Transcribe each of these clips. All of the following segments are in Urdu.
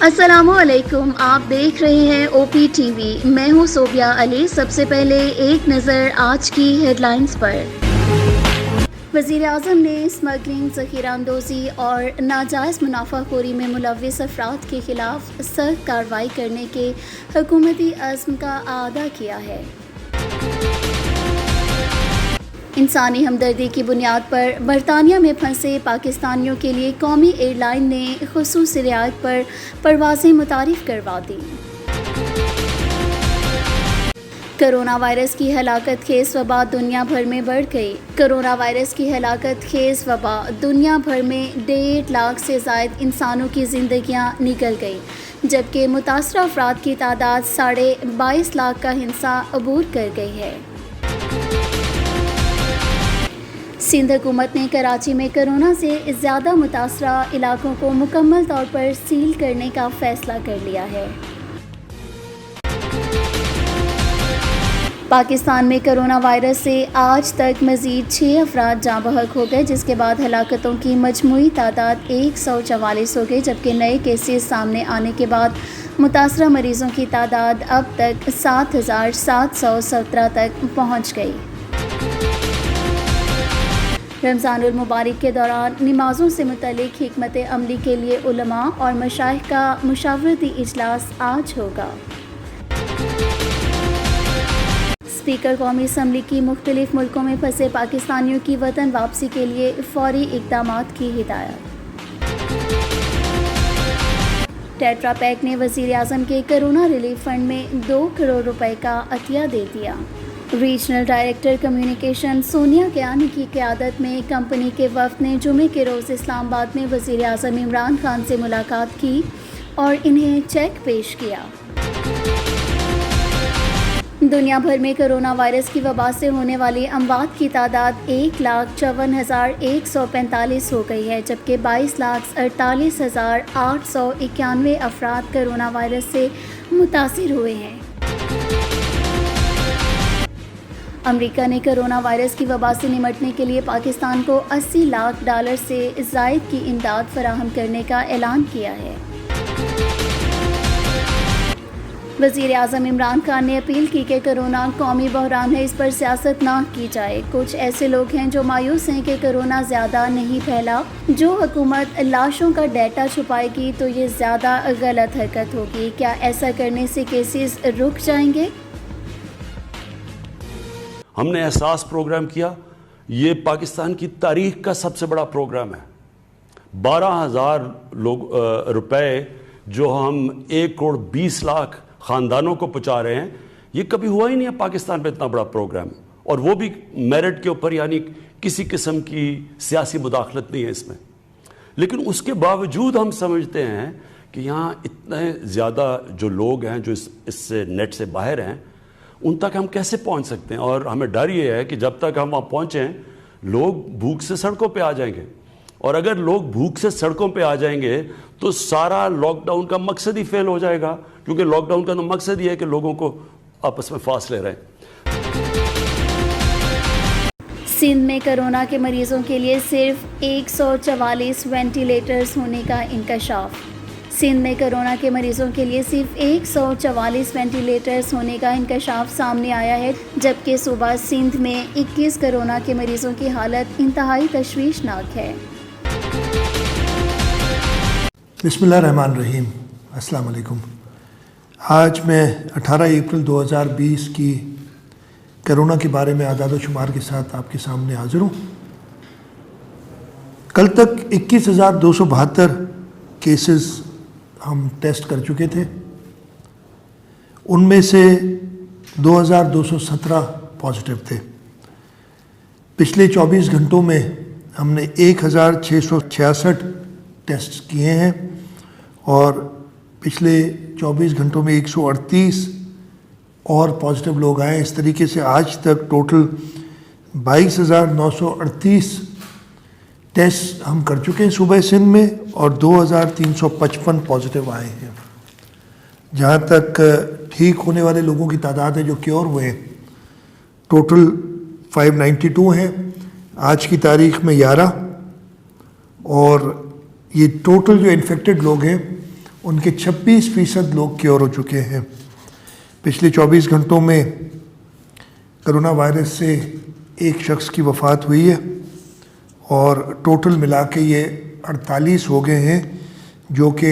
السلام علیکم، آپ دیکھ رہے ہیں او پی ٹی وی۔ میں ہوں صوبیہ علی۔ سب سے پہلے ایک نظر آج کی ہیڈ لائنز پر۔ وزیر اعظم نے اسمگلنگ، ذخیرہ اندوزی اور ناجائز منافع خوری میں ملوث افراد کے خلاف سخت کارروائی کرنے کے حکومتی عزم کا اعادہ کیا ہے۔ انسانی ہمدردی کی بنیاد پر برطانیہ میں پھنسے پاکستانیوں کے لیے قومی ایئر لائن نے خصوصی رعایت پر پروازیں متعارف کروا دیں۔ کرونا وائرس کی ہلاکت خیز وبا دنیا بھر میں بڑھ گئی۔ کرونا وائرس کی ہلاکت خیز وبا دنیا بھر میں 1.5 لاکھ سے زائد انسانوں کی زندگیاں نکل گئی، جبکہ متاثرہ افراد کی تعداد 22.5 لاکھ کا ہنسا عبور کر گئی ہے۔ سندھ حکومت نے کراچی میں کرونا سے زیادہ متاثرہ علاقوں کو مکمل طور پر سیل کرنے کا فیصلہ کر لیا ہے۔ پاکستان میں کرونا وائرس سے آج تک مزید 6 افراد جاں بحق ہو گئے، جس کے بعد ہلاکتوں کی مجموعی تعداد 144 ہو گئی، جبکہ نئے کیسز سامنے آنے کے بعد متاثرہ مریضوں کی تعداد اب تک 7,717 تک پہنچ گئی۔ رمضان المبارک کے دوران نمازوں سے متعلق حکمت عملی کے لیے علماء اور مشائخ کا مشاورتی اجلاس آج ہوگا۔ اسپیکر قومی اسمبلی کی مختلف ملکوں میں پھنسے پاکستانیوں کی وطن واپسی کے لیے فوری اقدامات کی ہدایت۔ ٹیٹرا پیک نے وزیر اعظم کے کرونا ریلیف فنڈ میں 2 کروڑ روپے کا عطیہ دے دیا۔ Regional director communication Sonia Kiani کی قیادت میں کمپنی کے وفد نے جمعے کے روز اسلام آباد میں وزیر اعظم عمران خان سے ملاقات کی اور انہیں چیک پیش کیا۔ دنیا بھر میں کرونا وائرس کی وبا سے ہونے والی اموات کی تعداد 1,54,145 ہو گئی ہے، جبکہ 22,48,891 افراد کرونا وائرس سے متاثر ہوئے ہیں۔ امریکہ نے کرونا وائرس کی وبا سے نمٹنے کے لیے پاکستان کو $80 لاکھ سے زائد کی امداد فراہم کرنے کا اعلان کیا ہے۔ وزیر اعظم عمران خان نے اپیل کی کہ کرونا قومی بحران ہے، اس پر سیاست نہ کی جائے۔ کچھ ایسے لوگ ہیں جو مایوس ہیں کہ کرونا زیادہ نہیں پھیلا۔ جو حکومت لاشوں کا ڈیٹا چھپائے گی تو یہ زیادہ غلط حرکت ہوگی۔ کیا ایسا کرنے سے کیسز رک جائیں گے؟ ہم نے احساس پروگرام کیا، یہ پاکستان کی تاریخ کا سب سے بڑا پروگرام ہے۔ 12,000 روپے جو ہم 1,20,00,000 خاندانوں کو پہنچا رہے ہیں، یہ کبھی ہوا ہی نہیں ہے پاکستان میں اتنا بڑا پروگرام، اور وہ بھی میرٹ کے اوپر، یعنی کسی قسم کی سیاسی مداخلت نہیں ہے اس میں۔ لیکن اس کے باوجود ہم سمجھتے ہیں کہ یہاں اتنے زیادہ جو لوگ ہیں جو اس سے نیٹ سے باہر ہیں، ان تک ہم کیسے پہنچ سکتے ہیں؟ اور ہمیں ڈر یہ ہے کہ جب تک ہم وہاں پہنچیں لوگ بھوک سے سڑکوں پہ آ جائیں گے، اور اگر لوگ بھوک سے سڑکوں پہ آ جائیں گے تو سارا لاک ڈاؤن کا مقصد ہی فیل ہو جائے گا، کیونکہ لاک ڈاؤن کا تو مقصد یہ ہے کہ لوگوں کو آپس میں فاصلے رہیں۔ سندھ میں کرونا کے مریضوں کے لیے صرف 144 وینٹیلیٹرز ہونے کا انکشاف۔ سندھ میں کرونا کے مریضوں کے لیے صرف 144 وینٹیلیٹرز ہونے کا انکشاف سامنے آیا ہے، جبکہ صوبہ سندھ میں 21 کرونا کے مریضوں کی حالت انتہائی تشویشناک ہے۔ بسم اللہ الرحمن الرحیم۔ السلام علیکم۔ آج میں 18 اپریل 2020 کی کرونا کے بارے میں اعداد و شمار کے ساتھ آپ کے سامنے حاضر ہوں۔ کل تک 21,272 کیسز ہم ٹیسٹ کر چکے تھے، ان میں سے 2,217 پازیٹیو تھے۔ پچھلے 24 گھنٹوں میں ہم نے 1,666 ٹیسٹ کیے ہیں، اور پچھلے 24 گھنٹوں میں 138 اور پازیٹیو لوگ آئے۔ اس طریقے سے آج تک ٹوٹل 22,938 ٹیسٹ ہم کر چکے ہیں صوبہ سندھ میں، اور 2,355 پازیٹیو آئے ہیں۔ جہاں تک ٹھیک ہونے والے لوگوں کی تعداد ہے جو کیور ہوئے ہیں، ٹوٹل 592 ہیں آج کی تاریخ میں 11، اور یہ ٹوٹل جو انفیکٹڈ لوگ ہیں ان کے 26% لوگ کیور ہو چکے ہیں۔ پچھلے 24 گھنٹوں میں کرونا وائرس سے ایک شخص کی وفات ہوئی ہے اور ٹوٹل ملا کے یہ 48 ہو گئے ہیں، جو کہ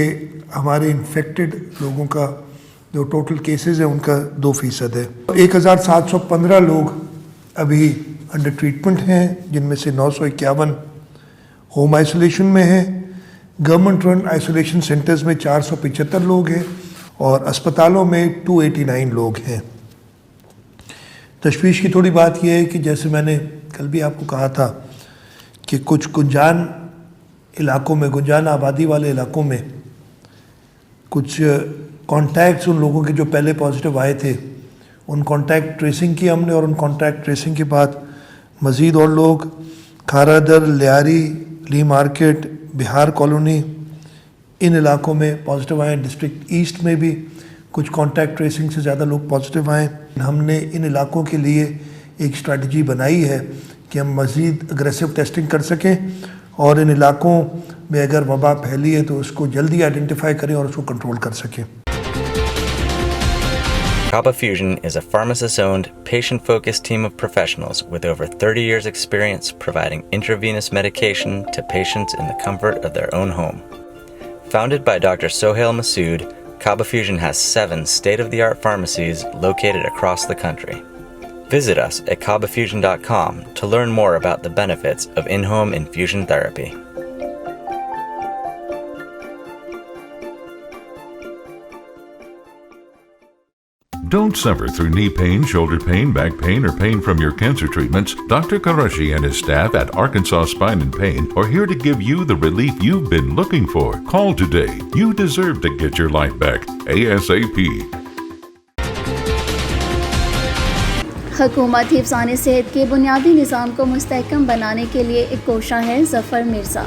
ہمارے انفیکٹڈ لوگوں کا جو ٹوٹل کیسز ہیں ان کا 2% ہے۔ 1715 لوگ ابھی انڈر ٹریٹمنٹ ہیں، جن میں سے 951 ہوم آئسولیشن میں ہیں۔ گورنمنٹ رن آئسولیشن سینٹرز میں 475 لوگ ہیں اور اسپتالوں میں 289 لوگ ہیں۔ تشویش کی تھوڑی بات یہ ہے کہ جیسے میں نے کل بھی آپ کو کہا تھا کہ کچھ گنجان علاقوں میں، گنجان آبادی والے علاقوں میں کچھ کانٹیکٹس ان لوگوں کے جو پہلے پازیٹیو آئے تھے، ان کانٹیکٹ ٹریسنگ کی ہم نے، اور ان کانٹیکٹ ٹریسنگ کے بعد مزید اور لوگ کھارا در، لیاری، لی مارکیٹ، بہار کالونی، ان علاقوں میں پازیٹیو آئے۔ ڈسٹرکٹ ایسٹ میں بھی کچھ کانٹیکٹ ٹریسنگ سے زیادہ لوگ پازیٹیو آئے۔ ہم نے ان علاقوں کے لیے ایک اسٹریٹجی بنائی ہے کہ ہم مزید اگریسو ٹیسٹنگ کر سکیں اور ان علاقوں میں اگر وبا پھیلی ہے تو اس کو جلدی آئیڈینٹیفائی کریں اور اس کو کنٹرول کر سکیں۔ Kaba Fusion is a pharmacist-owned, patient-focused team of professionals with over 30 years' experience providing intravenous medication to patients in the comfort of their own home. Founded by Dr. Sohail Masood, Kaba Fusion has 7 state-of-the-art pharmacies located across the country. Visit us at kabafusion.com to learn more about the benefits of in-home infusion therapy. Don't suffer through knee pain, shoulder pain, back pain, or pain from your cancer treatments. Dr. Karashi and his staff at Arkansas Spine and Pain are here to give you the relief you've been looking for. Call today. You deserve to get your life back ASAP. حکومت حفظان صحت کے بنیادی نظام کو مستحکم بنانے کے لیے ایک کوشاں ہے ظفر مرزا۔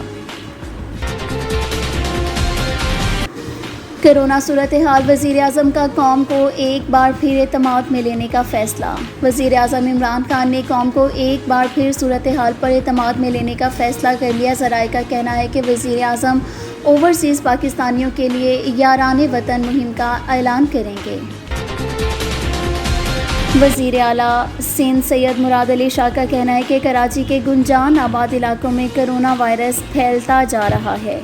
کرونا صورتحال، وزیر اعظم کا قوم کو ایک بار پھر اعتماد میں لینے کا فیصلہ۔ وزیر اعظم عمران خان نے قوم کو ایک بار پھر صورتحال پر اعتماد میں لینے کا فیصلہ کر لیا۔ ذرائع کا کہنا ہے کہ وزیر اعظم اوورسیز پاکستانیوں کے لیے یاران وطن مہم کا اعلان کریں گے۔ وزیر اعلیٰ سندھ سید مراد علی شاہ کا کہنا ہے کہ کراچی کے گنجان آباد علاقوں میں کرونا وائرس پھیلتا جا رہا ہے۔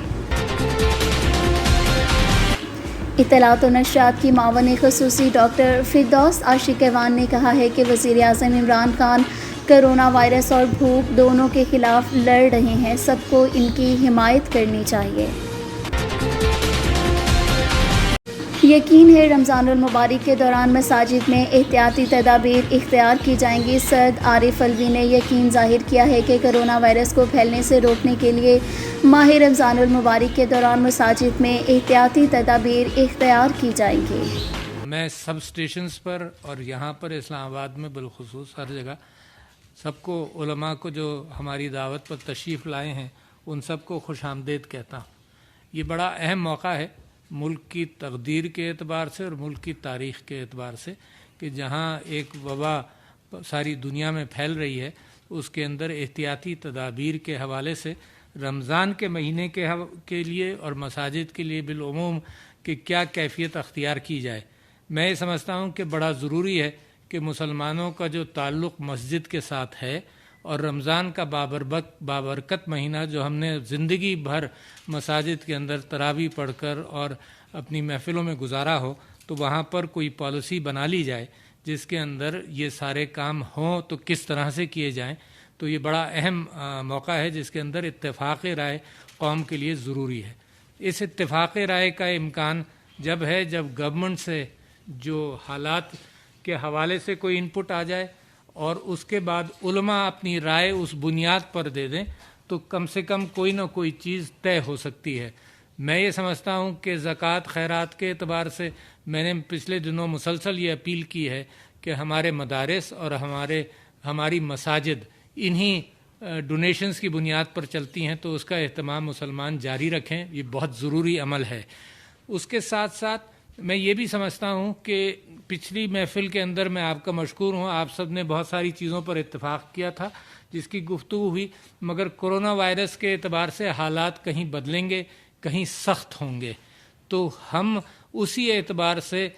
اطلاعات و نشریات کی معاون خصوصی ڈاکٹر فردوس عاشق ایوان نے کہا ہے کہ وزیر اعظم عمران خان کرونا وائرس اور بھوک دونوں کے خلاف لڑ رہے ہیں، سب کو ان کی حمایت کرنی چاہیے۔ یقین ہے رمضان المبارک کے دوران مساجد میں احتیاطی تدابیر اختیار کی جائیں گی۔ سرد عارف الوی نے یقین ظاہر کیا ہے کہ کرونا وائرس کو پھیلنے سے روکنے کے لیے ماہ رمضان المبارک کے دوران مساجد میں احتیاطی تدابیر اختیار کی جائیں گی۔ میں سب اسٹیشنز پر اور یہاں پر اسلام آباد میں بالخصوص ہر جگہ سب کو، علماء کو جو ہماری دعوت پر تشریف لائے ہیں، ان سب کو خوش آمدید کہتا ہوں۔ یہ بڑا اہم موقع ہے ملک کی تقدیر کے اعتبار سے اور ملک کی تاریخ کے اعتبار سے، کہ جہاں ایک وبا ساری دنیا میں پھیل رہی ہے، اس کے اندر احتیاطی تدابیر کے حوالے سے رمضان کے مہینے کے لیے اور مساجد کے لیے بالعموم کہ کیا کیفیت اختیار کی جائے۔ میں یہ سمجھتا ہوں کہ بڑا ضروری ہے کہ مسلمانوں کا جو تعلق مسجد کے ساتھ ہے اور رمضان کا بابرکت مہینہ جو ہم نے زندگی بھر مساجد کے اندر تراویح پڑھ کر اور اپنی محفلوں میں گزارا ہو، تو وہاں پر کوئی پالیسی بنا لی جائے جس کے اندر یہ سارے کام ہوں تو کس طرح سے کیے جائیں۔ تو یہ بڑا اہم موقع ہے جس کے اندر اتفاق رائے قوم کے لیے ضروری ہے۔ اس اتفاق رائے کا امکان جب ہے جب گورنمنٹ سے جو حالات کے حوالے سے کوئی انپٹ آ جائے اور اس کے بعد علماء اپنی رائے اس بنیاد پر دے دیں، تو کم سے کم کوئی نہ کوئی چیز طے ہو سکتی ہے۔ میں یہ سمجھتا ہوں کہ زکوٰۃ خیرات کے اعتبار سے میں نے پچھلے دنوں مسلسل یہ اپیل کی ہے کہ ہمارے مدارس اور ہماری مساجد انہی ڈونیشنز کی بنیاد پر چلتی ہیں، تو اس کا اہتمام مسلمان جاری رکھیں، یہ بہت ضروری عمل ہے۔ اس کے ساتھ ساتھ میں یہ بھی سمجھتا ہوں کہ پچھلی محفل کے اندر میں آپ کا مشکور ہوں، آپ سب نے بہت ساری چیزوں پر اتفاق کیا تھا جس کی گفتگو ہوئی، مگر کرونا وائرس کے اعتبار سے حالات کہیں بدلیں گے، کہیں سخت ہوں گے، تو ہم اسی اعتبار سے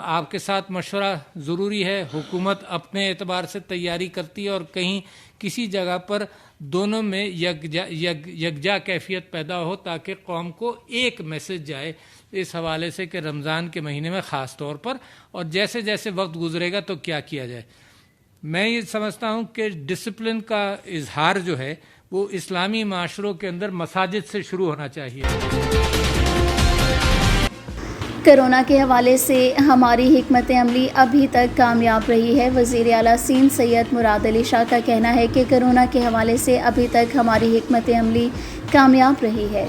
آپ کے ساتھ مشورہ ضروری ہے. حکومت اپنے اعتبار سے تیاری کرتی ہے اور کہیں کسی جگہ پر دونوں میں یکجا کیفیت پیدا ہو تاکہ قوم کو ایک میسج جائے اس حوالے سے کہ رمضان کے مہینے میں خاص طور پر اور جیسے جیسے وقت گزرے گا تو کیا کیا جائے. میں یہ سمجھتا ہوں کہ ڈسپلن کا اظہار جو ہے وہ اسلامی معاشروں کے اندر مساجد سے شروع ہونا چاہیے. کرونا کے حوالے سے ہماری حکمت عملی ابھی تک کامیاب رہی ہے. وزیر اعلیٰ سندھ سید مراد علی شاہ کا کہنا ہے کہ کرونا کے حوالے سے ابھی تک ہماری حکمت عملی کامیاب رہی ہے.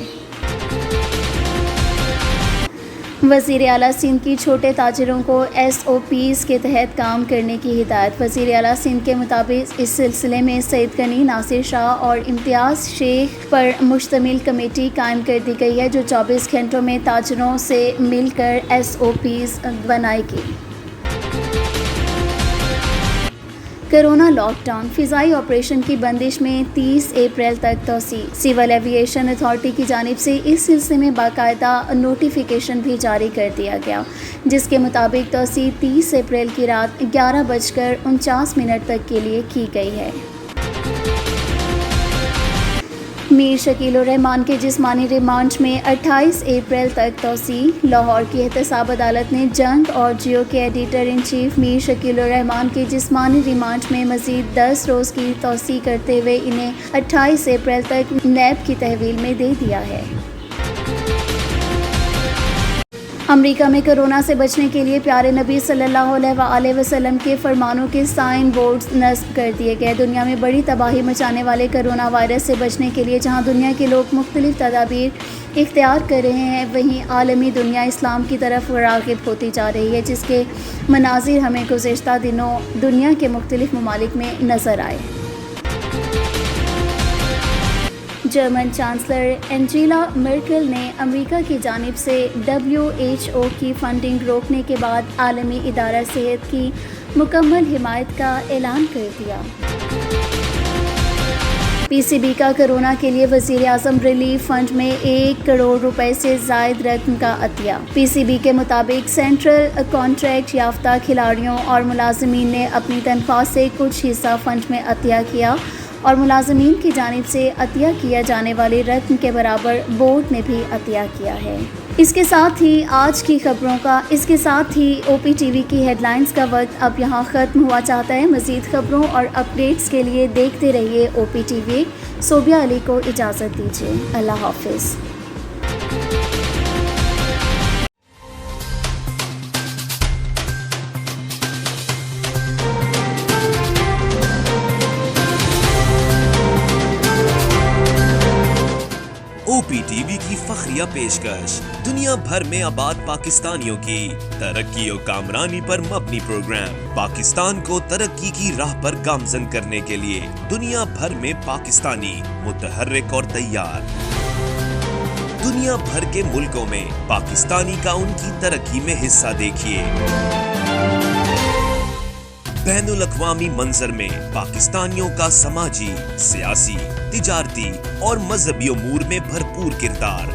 وزیر اعلیٰ سندھ کی چھوٹے تاجروں کو SOPs کے تحت کام کرنے کی ہدایت. وزیر اعلیٰ سندھ کے مطابق اس سلسلے میں سید غنی، ناصر شاہ اور امتیاز شیخ پر مشتمل کمیٹی قائم کر دی گئی ہے جو 24 گھنٹوں میں تاجروں سے مل کر SOPs بنائے گی. کرونا لاک ڈاؤن، فضائی آپریشن کی بندش میں 30 اپریل تک توسیع. سول ایویشن اتھارٹی کی جانب سے اس سلسلے میں باقاعدہ نوٹیفیکیشن بھی جاری کر دیا گیا جس کے مطابق توسیع 30 اپریل کی رات 11:49 تک کے لیے کی گئی ہے. میر شکیل الرحمان کے جسمانی ریمانڈ میں 28 اپریل تک توسیع. لاہور کی احتساب عدالت نے جنگ اور جیو کے ایڈیٹر ان چیف میر شکیل الرحمان کے جسمانی ریمانڈ میں مزید 10 روز کی توسیع کرتے ہوئے انہیں 28 اپریل تک نیب کی تحویل میں دے دیا ہے. امریکہ میں کرونا سے بچنے کے لیے پیارے نبی صلی اللہ علیہ وآلہ وسلم کے فرمانوں کے سائن بورڈز نصب کر دیے گئے. دنیا میں بڑی تباہی مچانے والے کرونا وائرس سے بچنے کے لیے جہاں دنیا کے لوگ مختلف تدابیر اختیار کر رہے ہیں وہیں عالمی دنیا اسلام کی طرف راغب ہوتی جا رہی ہے جس کے مناظر ہمیں گزشتہ دنوں دنیا کے مختلف ممالک میں نظر آئے. جرمن چانسلر انجیلا مرکل نے امریکہ کی جانب سے WHO کی فنڈنگ روکنے کے بعد عالمی ادارہ صحت کی مکمل حمایت کا اعلان کر دیا. PCB کا کرونا کے لیے وزیر اعظم ریلیف فنڈ میں 1 کروڑ روپے سے زائد رقم کا عطیہ. PCB کے مطابق سینٹرل کانٹریکٹ یافتہ کھلاڑیوں اور ملازمین نے اپنی تنخواہ سے کچھ حصہ فنڈ میں عطیہ کیا اور ملازمین کی جانب سے عطیہ کیا جانے والی رقم کے برابر بورڈ نے بھی عطیہ کیا ہے. اس کے ساتھ ہی OPTV کی ہیڈ لائنز کا وقت اب یہاں ختم ہوا چاہتا ہے. مزید خبروں اور اپڈیٹس کے لیے دیکھتے رہیے OPTV. صوبیہ علی کو اجازت دیجیے. اللہ حافظ. OPTV کی فخریہ پیشکش دنیا بھر میں آباد پاکستانیوں کی ترقی و کامرانی پر مبنی پروگرام. پاکستان کو ترقی کی راہ پر گامزن کرنے کے لیے دنیا بھر میں پاکستانی متحرک اور تیار. دنیا بھر کے ملکوں میں پاکستانی کا ان کی ترقی میں حصہ دیکھیے. بین الاقوامی منظر میں پاکستانیوں کا سماجی، سیاسی، تجارتی اور مذہبی امور میں بھرپور کردار.